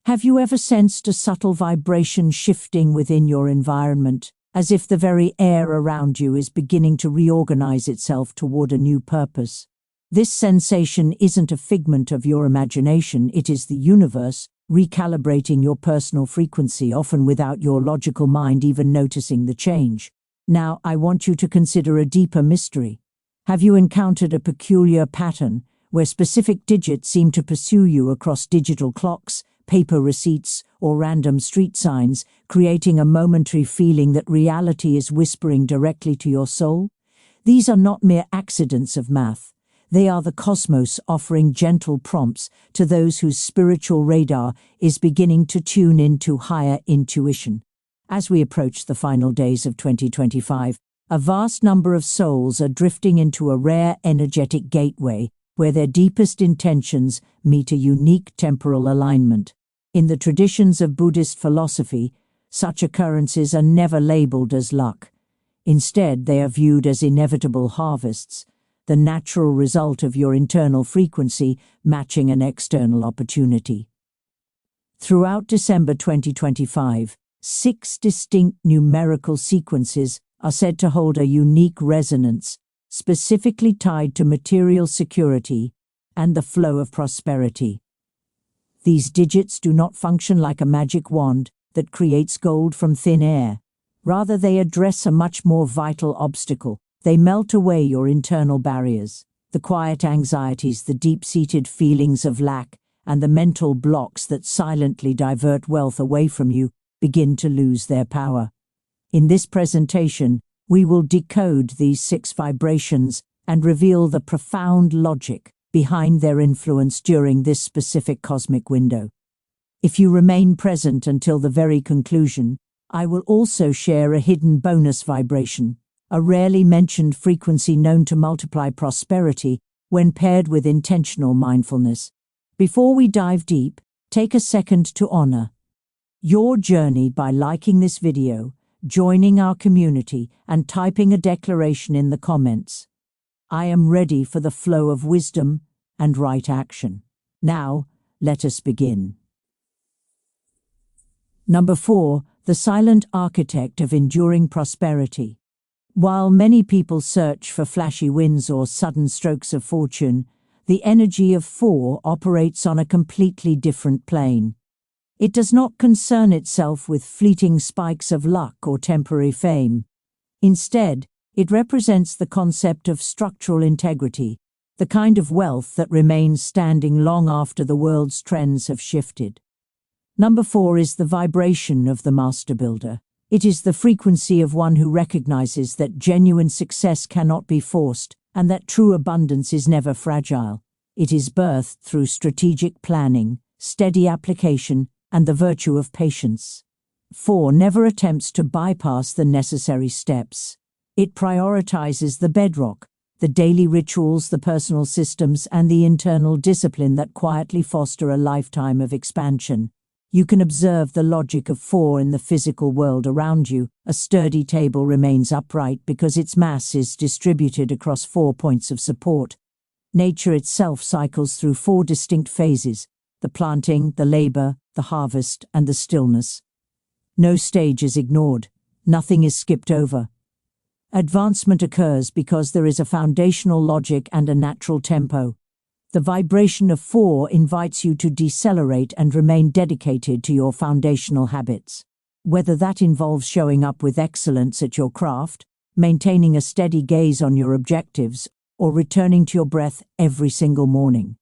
Have you ever sensed a subtle vibration shifting within your environment, as if the very air around you is beginning to reorganize itself toward a new purpose? This sensation isn't a figment of your imagination, it is the universe recalibrating your personal frequency, often without your logical mind even noticing the change. Now, I want you to consider a deeper mystery. Have you encountered a peculiar pattern where specific digits seem to pursue you across digital clocks, paper receipts, or random street signs, creating a momentary feeling that reality is whispering directly to your soul? These are not mere accidents of math. They are the cosmos offering gentle prompts to those whose spiritual radar is beginning to tune into higher intuition. As we approach the final days of 2025, a vast number of souls are drifting into a rare energetic gateway where their deepest intentions meet a unique temporal alignment. In the traditions of Buddhist philosophy, such occurrences are never labeled as luck. Instead, they are viewed as inevitable harvests, the natural result of your internal frequency matching an external opportunity. Throughout December 2025, 6 distinct numerical sequences are said to hold a unique resonance, specifically tied to material security and the flow of prosperity. These digits do not function like a magic wand that creates gold from thin air. Rather, they address a much more vital obstacle. They melt away your internal barriers, the quiet anxieties, the deep-seated feelings of lack, and the mental blocks that silently divert wealth away from you begin to lose their power. In this presentation, we will decode these 6 vibrations and reveal the profound logic behind their influence during this specific cosmic window. If you remain present until the very conclusion, I will also share a hidden bonus vibration, a rarely mentioned frequency known to multiply prosperity when paired with intentional mindfulness. Before we dive deep, take a second to honor your journey by liking this video, joining our community, and typing a declaration in the comments. I am ready for the flow of wisdom and right action. Now, let us begin. Number 4, the silent architect of enduring prosperity. While many people search for flashy wins or sudden strokes of fortune, the energy of 4 operates on a completely different plane. It does not concern itself with fleeting spikes of luck or temporary fame. Instead, it represents the concept of structural integrity, the kind of wealth that remains standing long after the world's trends have shifted. Number 4 is the vibration of the master builder. It is the frequency of one who recognizes that genuine success cannot be forced and that true abundance is never fragile. It is birthed through strategic planning, steady application, and the virtue of patience. 4 never attempts to bypass the necessary steps. It prioritizes the bedrock, the daily rituals, the personal systems, and the internal discipline that quietly foster a lifetime of expansion. You can observe the logic of 4 in the physical world around you. A sturdy table remains upright because its mass is distributed across 4 points of support. Nature itself cycles through 4 distinct phases: the planting, the labor, the harvest, and the stillness. No stage is ignored. Nothing is skipped over. Advancement occurs because there is a foundational logic and a natural tempo. The vibration of 4 invites you to decelerate and remain dedicated to your foundational habits. Whether that involves showing up with excellence at your craft, maintaining a steady gaze on your objectives, or returning to your breath every single morning.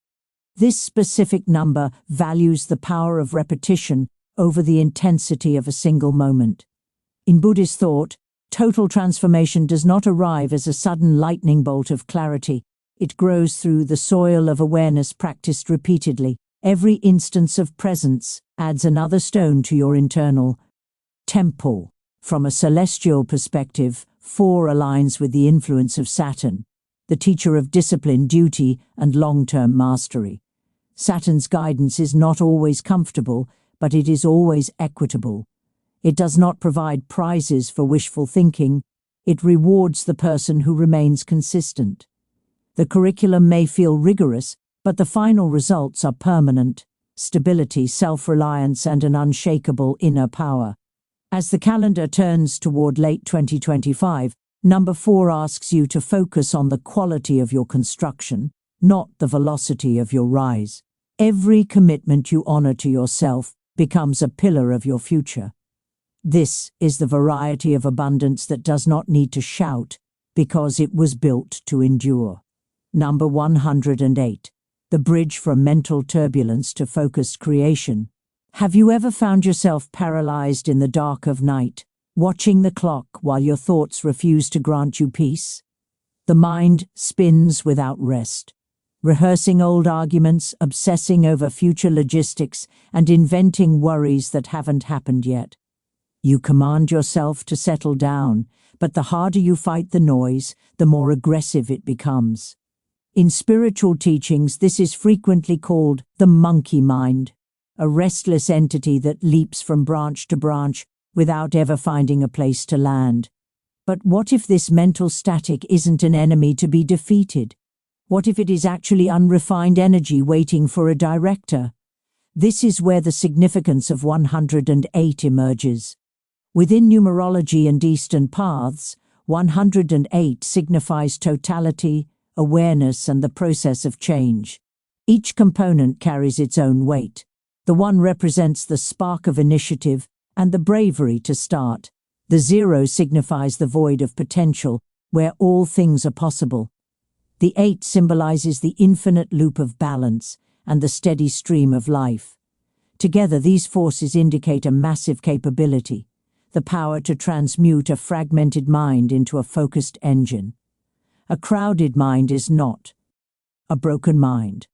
This specific number values the power of repetition over the intensity of a single moment. In Buddhist thought, total transformation does not arrive as a sudden lightning bolt of clarity. It grows through the soil of awareness practiced repeatedly. Every instance of presence adds another stone to your internal temple. From a celestial perspective, 4 aligns with the influence of Saturn, the teacher of discipline, duty, and long-term mastery. Saturn's guidance is not always comfortable, but it is always equitable. It does not provide prizes for wishful thinking. It rewards the person who remains consistent. The curriculum may feel rigorous, but the final results are permanent. stability, self-reliance, and an unshakable inner power. As the calendar turns toward late 2025, number 4 asks you to focus on the quality of your construction, not the velocity of your rise. Every commitment you honor to yourself becomes a pillar of your future. This is the variety of abundance that does not need to shout because it was built to endure. Number 108. The bridge from mental turbulence to focused creation. Have you ever found yourself paralyzed in the dark of night, watching the clock while your thoughts refuse to grant you peace? The mind spins without rest, rehearsing old arguments, obsessing over future logistics, and inventing worries that haven't happened yet. You command yourself to settle down, but the harder you fight the noise, the more aggressive it becomes. In spiritual teachings, this is frequently called the monkey mind, a restless entity that leaps from branch to branch without ever finding a place to land. But what if this mental static isn't an enemy to be defeated? What if it is actually unrefined energy waiting for a director? This is where the significance of 108 emerges. Within numerology and Eastern paths, 108 signifies totality, awareness, and the process of change. Each component carries its own weight. The 1 represents the spark of initiative and the bravery to start. The 0 signifies the void of potential, where all things are possible. The 8 symbolizes the infinite loop of balance and the steady stream of life. Together, these forces indicate a massive capability, the power to transmute a fragmented mind into a focused engine. A crowded mind is not a broken mind.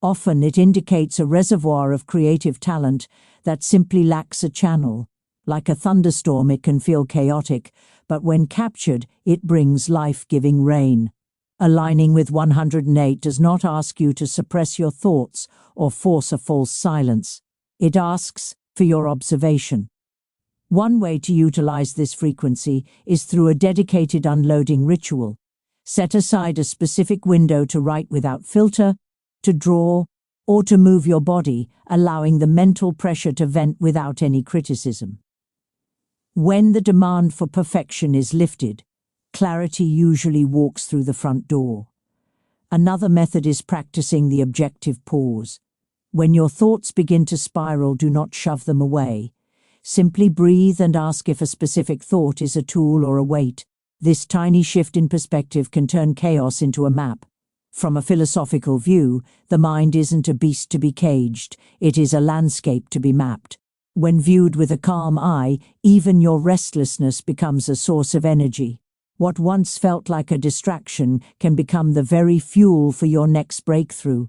Often it indicates a reservoir of creative talent that simply lacks a channel. Like a thunderstorm, it can feel chaotic, but when captured, it brings life-giving rain. Aligning with 108 does not ask you to suppress your thoughts or force a false silence. It asks for your observation. One way to utilize this frequency is through a dedicated unloading ritual. Set aside a specific window to write without filter, to draw, or to move your body, allowing the mental pressure to vent without any criticism. When the demand for perfection is lifted, clarity usually walks through the front door. Another method is practicing the objective pause. When your thoughts begin to spiral, do not shove them away. Simply breathe and ask if a specific thought is a tool or a weight. This tiny shift in perspective can turn chaos into a map. From a philosophical view, the mind isn't a beast to be caged, it is a landscape to be mapped. When viewed with a calm eye, even your restlessness becomes a source of energy. What once felt like a distraction can become the very fuel for your next breakthrough.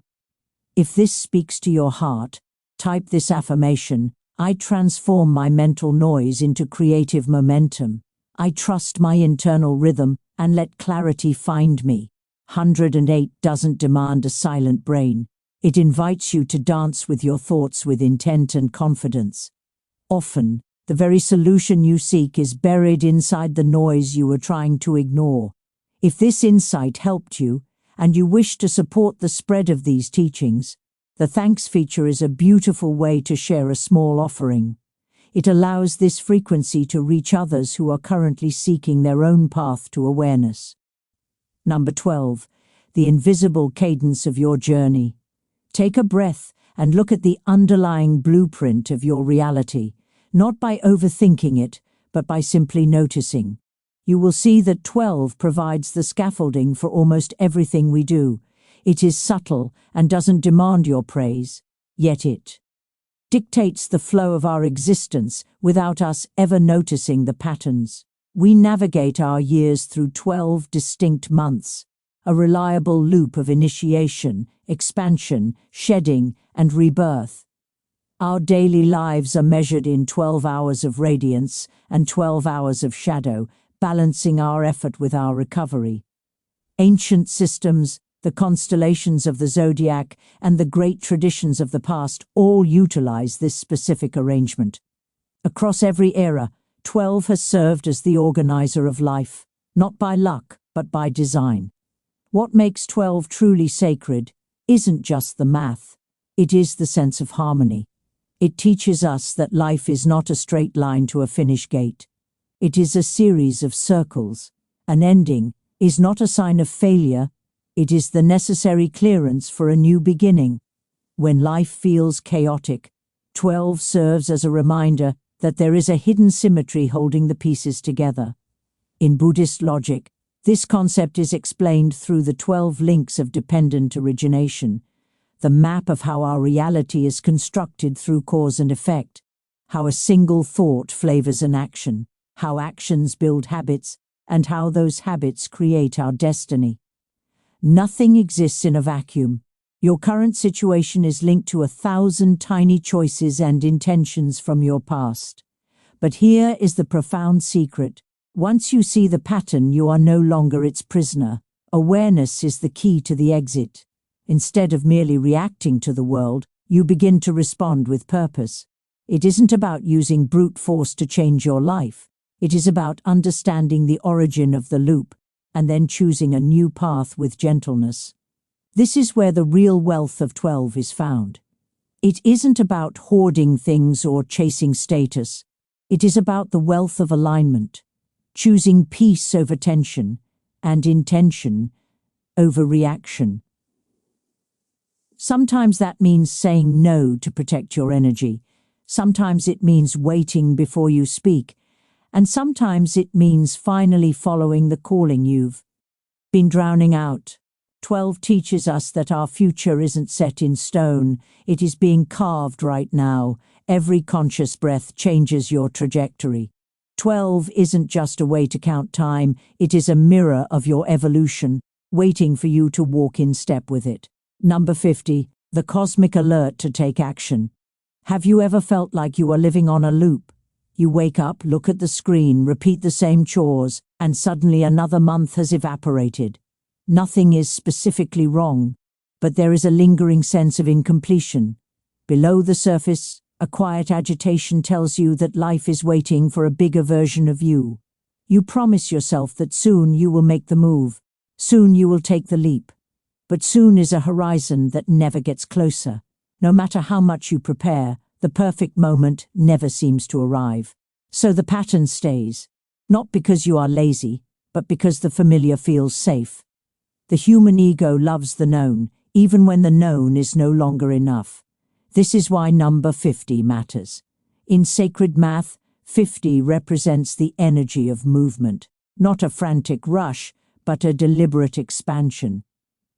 If this speaks to your heart, type this affirmation: I transform my mental noise into creative momentum. I trust my internal rhythm and let clarity find me. 108 doesn't demand a silent brain. It invites you to dance with your thoughts with intent and confidence. Often, the very solution you seek is buried inside the noise you were trying to ignore. If this insight helped you, and you wish to support the spread of these teachings, the thanks feature is a beautiful way to share a small offering. It allows this frequency to reach others who are currently seeking their own path to awareness. Number 12. The invisible cadence of your journey. Take a breath and look at the underlying blueprint of your reality, not by overthinking it, but by simply noticing. You will see that 12 provides the scaffolding for almost everything we do. It is subtle and doesn't demand your praise, yet it dictates the flow of our existence without us ever noticing the patterns. We navigate our years through 12 distinct months, a reliable loop of initiation, expansion, shedding, and rebirth. Our daily lives are measured in 12 hours of radiance and 12 hours of shadow, balancing our effort with our recovery. Ancient systems, the constellations of the zodiac, and the great traditions of the past all utilize this specific arrangement. Across every era, 12 has served as the organizer of life, not by luck, but by design. What makes 12 truly sacred isn't just the math. It is the sense of harmony. It teaches us that life is not a straight line to a finish gate. It is a series of circles. An ending is not a sign of failure, it is the necessary clearance for a new beginning. When life feels chaotic, 12 serves as a reminder that there is a hidden symmetry holding the pieces together. In Buddhist logic, this concept is explained through the 12 links of dependent origination, the map of how our reality is constructed through cause and effect, how a single thought flavors an action, how actions build habits, and how those habits create our destiny. Nothing exists in a vacuum. Your current situation is linked to 1,000 tiny choices and intentions from your past. But here is the profound secret. Once you see the pattern, you are no longer its prisoner. Awareness is the key to the exit. Instead of merely reacting to the world, you begin to respond with purpose. It isn't about using brute force to change your life. It is about understanding the origin of the loop and then choosing a new path with gentleness. This is where the real wealth of 12 is found. It isn't about hoarding things or chasing status. It is about the wealth of alignment, choosing peace over tension and intention over reaction. Sometimes that means saying no to protect your energy. Sometimes it means waiting before you speak. And sometimes it means finally following the calling you've been drowning out. 12 teaches us that our future isn't set in stone. It is being carved right now. Every conscious breath changes your trajectory. 12 isn't just a way to count time. It is a mirror of your evolution, waiting for you to walk in step with it. Number 50, the cosmic alert to take action. Have you ever felt like you are living on a loop? You wake up, look at the screen, repeat the same chores, and suddenly another month has evaporated. Nothing is specifically wrong, but there is a lingering sense of incompletion. Below the surface, a quiet agitation tells you that life is waiting for a bigger version of you. You promise yourself that soon you will make the move, soon you will take the leap. But soon is a horizon that never gets closer. No matter how much you prepare, the perfect moment never seems to arrive. So the pattern stays, not because you are lazy, but because the familiar feels safe. The human ego loves the known, even when the known is no longer enough. This is why number 50 matters. In sacred math, 50 represents the energy of movement, not a frantic rush, but a deliberate expansion.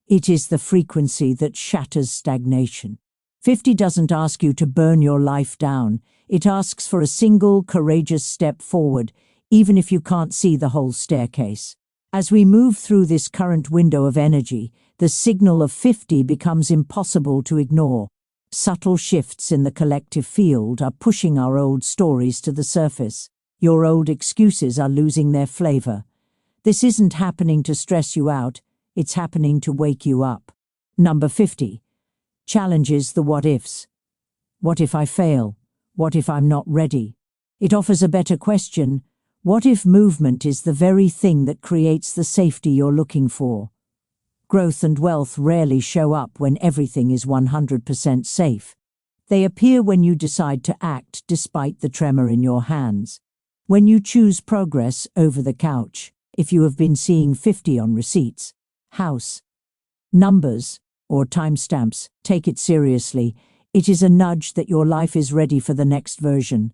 It is the frequency that shatters stagnation. 50 doesn't ask you to burn your life down. It asks for a single, courageous step forward, even if you can't see the whole staircase. As we move through this current window of energy, the signal of 50 becomes impossible to ignore. Subtle shifts in the collective field are pushing our old stories to the surface. Your old excuses are losing their flavor. This isn't happening to stress you out, it's happening to wake you up. Number 50 challenges the what-ifs. What if I fail? What if I'm not ready? It offers a better question. What if movement is the very thing that creates the safety you're looking for? Growth and wealth rarely show up when everything is 100% safe. They appear when you decide to act despite the tremor in your hands. When you choose progress over the couch, if you have been seeing 50 on receipts, house, numbers, or timestamps, take it seriously. It is a nudge that your life is ready for the next version.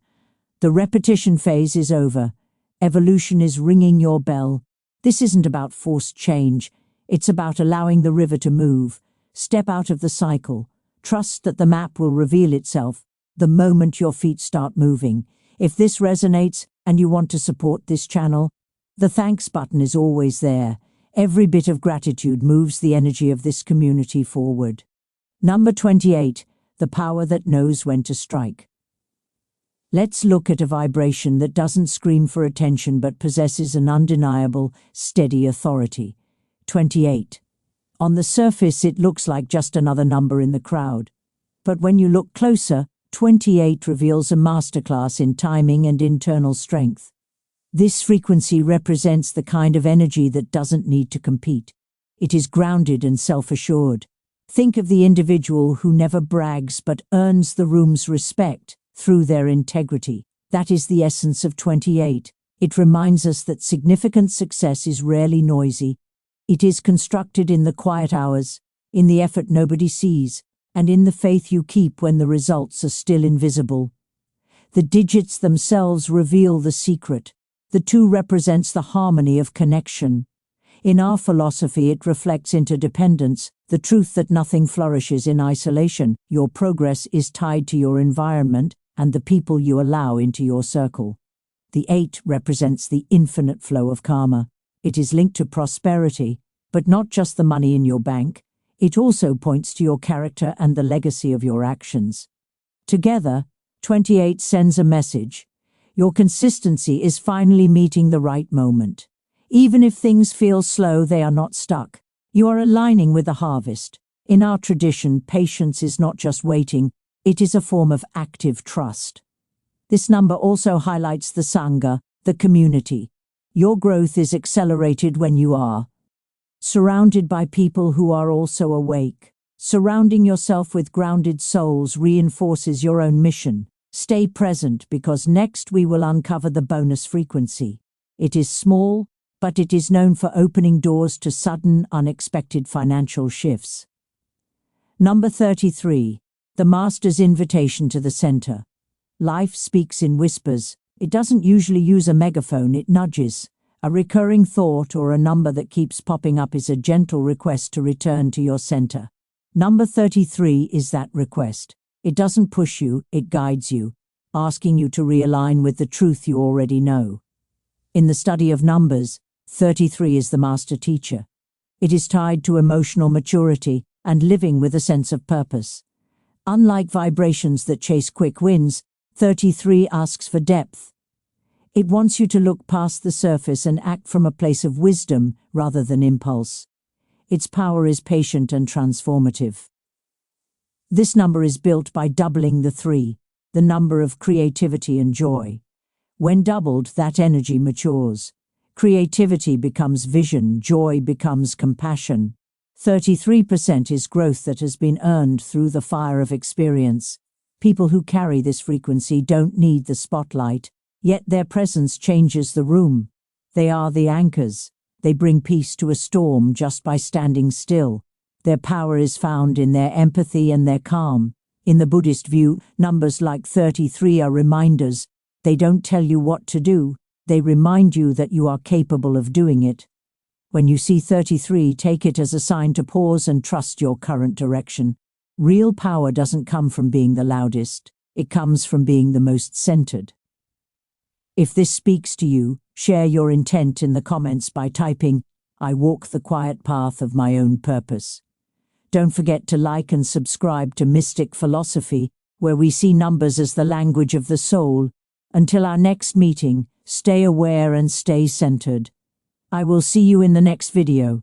The repetition phase is over. Evolution is ringing your bell. This isn't about forced change. It's about allowing the river to move. Step out of the cycle. Trust that the map will reveal itself the moment your feet start moving. If this resonates and you want to support this channel, the thanks button is always there. Every bit of gratitude moves the energy of this community forward. Number 28, the power that knows when to strike. Let's look at a vibration that doesn't scream for attention but possesses an undeniable, steady authority. 28. On the surface, it looks like just another number in the crowd. But when you look closer, 28 reveals a masterclass in timing and internal strength. This frequency represents the kind of energy that doesn't need to compete. It is grounded and self-assured. Think of the individual who never brags but earns the room's respect through their integrity. That is the essence of 28. It reminds us that significant success is rarely noisy. It is constructed in the quiet hours, in the effort nobody sees, and in the faith you keep when the results are still invisible. The digits themselves reveal the secret. The 2 represents the harmony of connection. In our philosophy, it reflects interdependence, the truth that nothing flourishes in isolation. Your progress is tied to your environment and the people you allow into your circle. The 8 represents the infinite flow of karma. It is linked to prosperity, but not just the money in your bank. It also points to your character and the legacy of your actions. Together, 28 sends a message. Your consistency is finally meeting the right moment. Even if things feel slow, they are not stuck. You are aligning with the harvest. In our tradition, patience is not just waiting, it is a form of active trust. This number also highlights the Sangha, the community. Your growth is accelerated when you are surrounded by people who are also awake. Surrounding yourself with grounded souls reinforces your own mission. Stay present, because next we will uncover the bonus frequency. It is small, but it is known for opening doors to sudden, unexpected financial shifts. Number 33. The Master's Invitation to the Center. Life speaks in whispers. It doesn't usually use a megaphone, it nudges. A recurring thought or a number that keeps popping up is a gentle request to return to your center. Number 33 is that request. It doesn't push you, it guides you, asking you to realign with the truth you already know. In the study of numbers, 33 is the master teacher. It is tied to emotional maturity and living with a sense of purpose. Unlike vibrations that chase quick wins, 33 asks for depth. It wants you to look past the surface and act from a place of wisdom rather than impulse. Its power is patient and transformative. This number is built by doubling the 3, the number of creativity and joy. When doubled, that energy matures. Creativity becomes vision, joy becomes compassion. 33% is growth that has been earned through the fire of experience. People who carry this frequency don't need the spotlight, yet their presence changes the room. They are the anchors. They bring peace to a storm just by standing still. Their power is found in their empathy and their calm. In the Buddhist view, numbers like 33 are reminders. They don't tell you what to do. They remind you that you are capable of doing it. When you see 33, take it as a sign to pause and trust your current direction. Real power doesn't come from being the loudest. It comes from being the most centered. If this speaks to you, share your intent in the comments by typing, "I walk the quiet path of my own purpose." Don't forget to like and subscribe to Mystic Philosophy, where we see numbers as the language of the soul. Until our next meeting, stay aware and stay centered. I will see you in the next video.